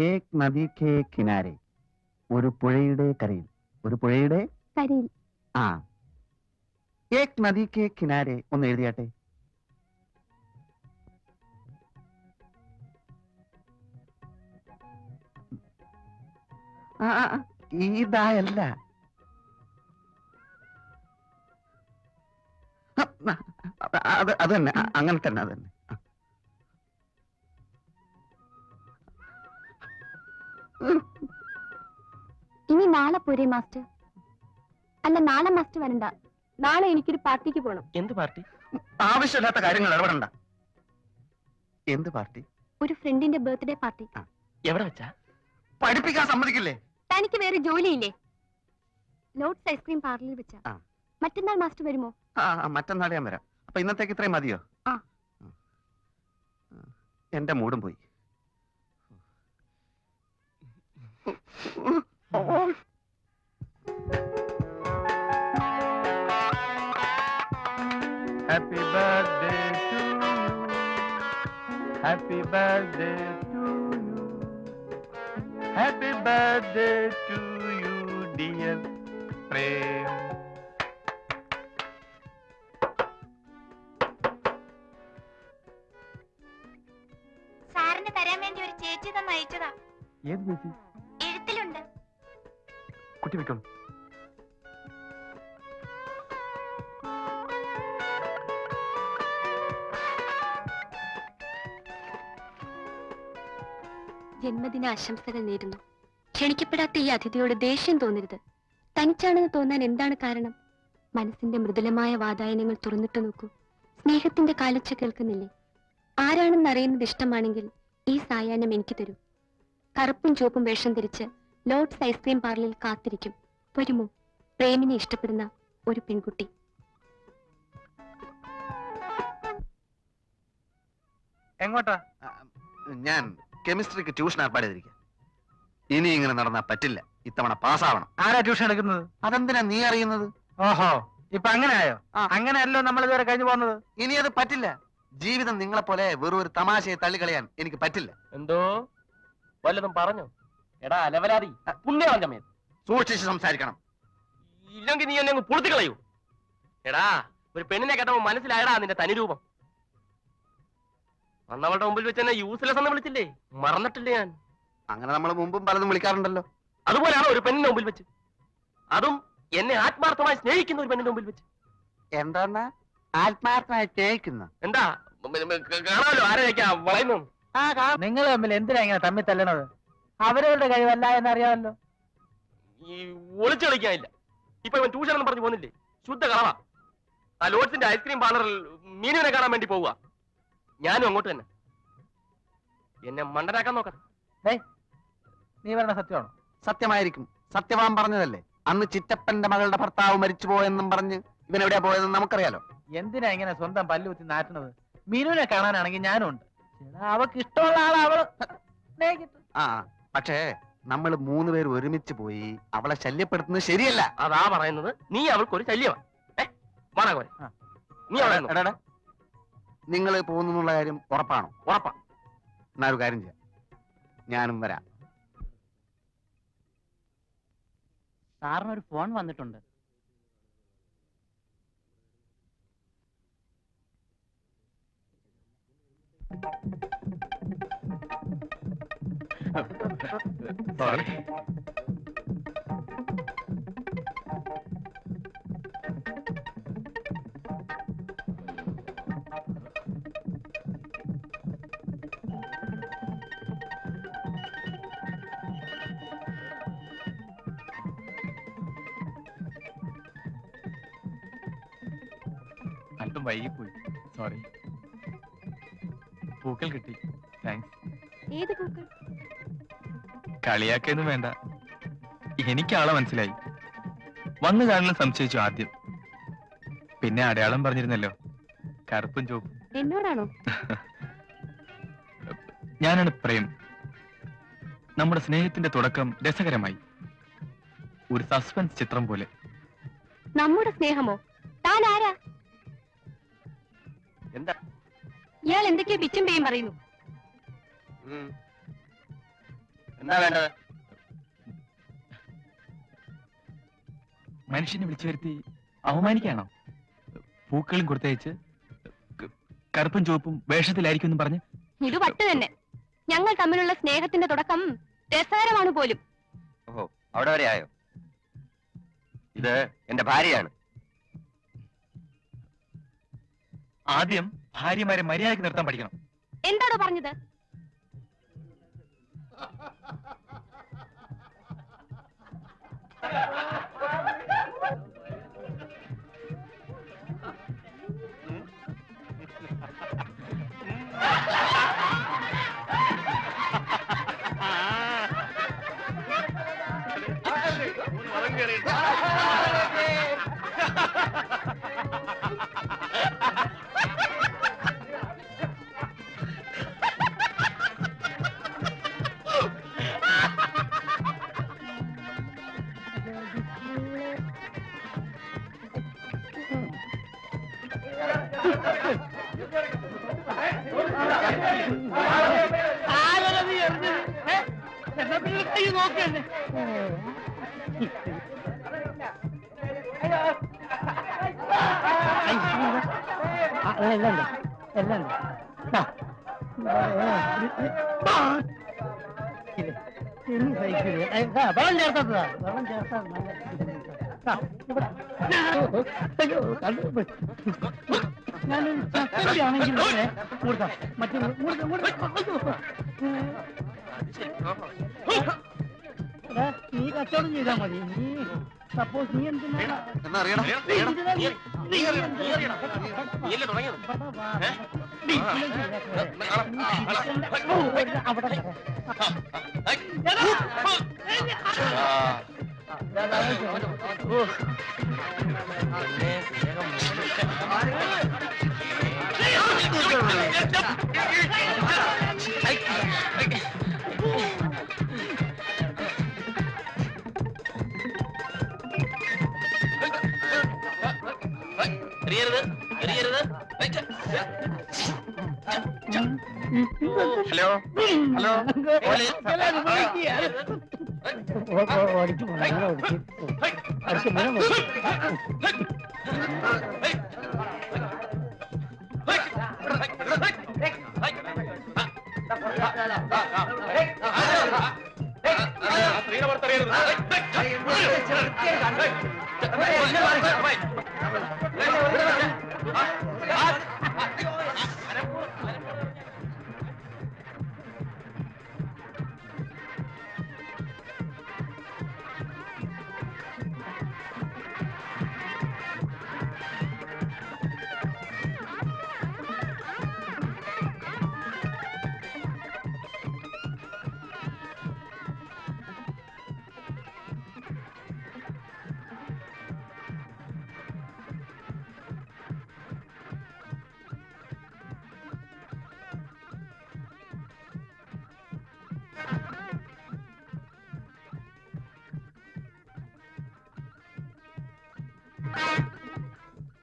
ഏക് നദി കേ കിനാരെ, ഒരു പുഴയുടെ കരയിൽ. ഒരു പുഴയുടെ കരയിൽ. ആ, ഏക് നദി കേ കിനാരെ ഒന്ന് എഴുതിയാട്ടെ. ഇതായല്ല, അത് തന്നെ, അങ്ങനെ തന്നെ, അത് തന്നെ. ഇനി നാളെ പോരെ മാസ്റ്റർ? അല്ല, നാളെ മാസ്റ്റർ വരണ്ട. നാളെ എനിക്കൊരു പാർട്ടിക്ക് പോകണം. എന്ത് പാർട്ടി? ആവശ്യമില്ലാത്ത കാര്യങ്ങൾ ഇടപെടണ്ട. എന്ത് പാർട്ടി? ഒരു ഫ്രണ്ടിന്റെ ബർത്ത്ഡേ പാർട്ടി. എവിടെ വെച്ചാ? പഠിപ്പിക്കാൻ സമ്മതിക്കില്ലേ? തനിക്ക് വേറെ ജോലിയില്ലേ? ലോഡ്സ് ഐസ്ക്രീം പാർലറിൽ വെച്ചാ. മറ്റന്നാൾ മാസ്റ്റർ വരുമോ? മറ്റന്നാൾ ഞാൻ വരാം. അപ്പൊ ഇന്നത്തേക്ക് ഇത്രയും മതിയോ? എന്റെ മൂടും പോയി. Happy birthday to you. Happy birthday to you. Happy birthday to you, dear Prem. സാറിന് തരാൻ വേണ്ടി ഒരു ചേച്ചി തന്നെ അയച്ചതാ. ഏത് ചേച്ചി? എഴുത്തിലുണ്ട്. കുട്ടി വെക്കണം. ജന്മദിന ആശംസകൾ നേരുന്നു. ക്ഷണിക്കപ്പെടാത്ത ഈ അതിഥിയോട് ദേഷ്യം തോന്നരുത്. തനിച്ചാണെന്ന് തോന്നാൻ എന്താണ് കാരണം? മനസ്സിന്റെ മൃദുലമായ വാതായനങ്ങൾ തുറന്നിട്ട് നോക്കൂ. സ്നേഹത്തിന്റെ കാലൊച്ച കേൾക്കുന്നില്ലേ? ആരാണെന്ന് അറിയുന്നത് ഇഷ്ടമാണെങ്കിൽ ഈ സായാഹ്നം എനിക്ക് തരൂ. കറുപ്പും ചുവപ്പും വേഷം ധരിച്ച് ലോഡ്സ് ഐസ്ക്രീം പാർലറിൽ കാത്തിരിക്കും. വരുമോ? പ്രേമിനെ ഇഷ്ടപ്പെടുന്ന ഒരു പെൺകുട്ടി. എങ്ങോട്ടാ? ഞാൻ കെമിസ്ട്രിക്ക് ട്യൂഷൻ ഏർപ്പാട് ചെയ്തിരിക്കുക. ഇനി ഇങ്ങനെ നടന്നാ പറ്റില്ല. ഇത്തവണ പാസ്സാവണം. ആരാ ട്യൂഷൻ എടുക്കുന്നത്? അതെന്തിനാ നീ അറിയുന്നത്? ഓഹോ, ഇപ്പൊ അങ്ങനെയായോ? അങ്ങനെയല്ലോ നമ്മൾ ഇതുവരെ കഴിഞ്ഞു പോകുന്നത്. ഇനി അത് പറ്റില്ല. ജീവിതം നിങ്ങളെ പോലെ വെറും ഒരു തമാശയെ തള്ളിക്കളയാൻ എനിക്ക് പറ്റില്ല. എന്തോ വല്ലതും പറഞ്ഞു? എടാ അലവലാതി, പുണ്യവഞ്ചമേ, സൂക്ഷിച്ച് സംസാരിക്കണം. ഇല്ലെങ്കിൽ നീ എന്നെ അങ്ങ് പൊളുത്തി കളയൂ. എടാ, ഒരു പെണ്ണിനെ കേട്ടപ്പോ മനസ്സിലായടാ നിന്റെ തനിരൂപം. അന്നവളുടെ മുമ്പിൽ വെച്ച് എന്നെ യൂസ്ലെസ് എന്ന് വിളിച്ചില്ലേ? മറന്നിട്ടില്ലേ ഞാൻ? അങ്ങനെ നമ്മൾ മുമ്പും പലതും വിളിക്കാറുണ്ടല്ലോ. അതുപോലെയാണോ ഒരു പെണ്ണിന്റെ മുമ്പിൽ വെച്ച്? അതും എന്നെ ആത്മാർത്ഥമായി സ്നേഹിക്കുന്ന ഒരു പെണ്ണിന്റെ മുമ്പിൽ വെച്ച്. എന്താ ആത്മാർത്ഥമായി സ്നേഹിക്കുന്ന? എന്താ കാണാമല്ലോ ആരെയൊക്കെയാ വളയുന്നു. നിങ്ങൾ തമ്മിൽ എന്തിനാ ഇങ്ങനെ തമ്മിൽ തല്ലണത്? അവരവരുടെ കഴിവല്ല എന്നറിയാമല്ലോ. ഈ ഒളിച്ചു കളിക്കാനില്ല. ഇപ്പൊ ഇവൻ ട്യൂഷൻ എന്ന് പറഞ്ഞു പോകുന്നില്ലേ? ശുദ്ധ കളവാ. ആ ലോഡ്സിന്റെ ഐസ്ക്രീം പാർലറിൽ മീനുവിനെ കാണാൻ വേണ്ടി പോവുക. ഞാനും അങ്ങോട്ട് തന്നെ. എന്നെ മണ്ടനാക്കാൻ നോക്കാം. നീ പറഞ്ഞ സത്യമാണോ? സത്യമായിരിക്കും. സത്യവാൻ പറഞ്ഞതല്ലേ. അന്ന് ചിറ്റപ്പന്റെ മകളുടെ ഭർത്താവ് മരിച്ചു പോയെന്നും പറഞ്ഞ് ഇവൻ എവിടെയാ പോയതെന്ന് നമുക്കറിയാലോ. എന്തിനാ ഇങ്ങനെ സ്വന്തം പല്ലുകുത്തി നാറ്റുന്നത്? മീനുവിനെ കാണാനാണെങ്കിൽ ഞാനും ഉണ്ട്. അവക്ക് ഇഷ്ടമുള്ള ആളെ അവള്. പക്ഷേ നമ്മൾ 3 പേര് ഒരുമിച്ച് പോയി അവളെ ശല്യപ്പെടുത്തുന്നത് ശരിയല്ല. അതാ പറയുന്നത്. നീ അവൾക്കൊരു ശല്യമാണ്. നീ അവിടെ നിങ്ങൾ പോകുന്നുള്ള കാര്യം ഉറപ്പാണോ? ഉറപ്പാ. എന്നാ ഒരു കാര്യം ചെയ്യാം, ഞാനും വരാം. സാറിനൊരു ഫോൺ വന്നിട്ടുണ്ട്. അല്പം വൈകിപ്പോയി, സോറി. പൂക്കൾ കിട്ടി, താങ്ക്സ്. ഏത് പൂക്കൾ? കളിയാക്കൊന്നും വേണ്ട, എനിക്കാളെ മനസ്സിലായി. വന്നു കാണാൻ സംശയിച്ചു ആദ്യം, പിന്നെ അടയാളം പറഞ്ഞിരുന്നല്ലോ, കറുപ്പും ചുവപ്പും. എന്നോടാണോ? ഞാനാണ് പ്രേം. നമ്മുടെ സ്നേഹത്തിന്റെ തുടക്കം രസകരമായി, ഒരു സസ്പെൻസ് ചിത്രം പോലെ. നമ്മുടെ സ്നേഹമോ? താൻ ആരാ? എന്താ ഇയാൾ എന്തൊക്കെയാ പിച്ചും പേയും പറയുന്നു? എന്താ വേണ്ടത്? മനുഷ്യനെ വിളിച്ചു വരുത്തി അവമാനിക്കാണോ? പൂക്കളും കൊടുത്തയച്ച് കറുപ്പും ചുവപ്പും വേഷത്തിലായിരിക്കും എന്ന് പറഞ്ഞ് ഇത് വട്ട് തന്നെ. ഞങ്ങൾ തമ്മിലുള്ള സ്നേഹത്തിന്റെ തുടക്കം രസകരമാണ് പോലും. ഓഹോ, അവിടെ വരെ ആയോ? ഇത് എന്റെ ഭാര്യയാണ്. ആദ്യം ഭാര്യമാരെ മര്യാദയ്ക്ക് നിർത്താൻ പഠിക്കണം. എന്താണോ പറഞ്ഞത്? വെള്ളം ചേർത്തതാ, വെള്ളം ചേർത്താ ഞാനൊരു ചക്കയാണെങ്കിൽ കൊടുക്കാം. മറ്റേ നീ കച്ചവടം ചെയ്താ മതി. നീ സപ്പോസ് നീ എന്തിനാ എന്നറിയണം. അവിടെ ഹലോ ഹലോ, ഓടിച്ചു അടുത്ത് മരം സ്ത്രീയുടെ പുറത്തറിയരുത്.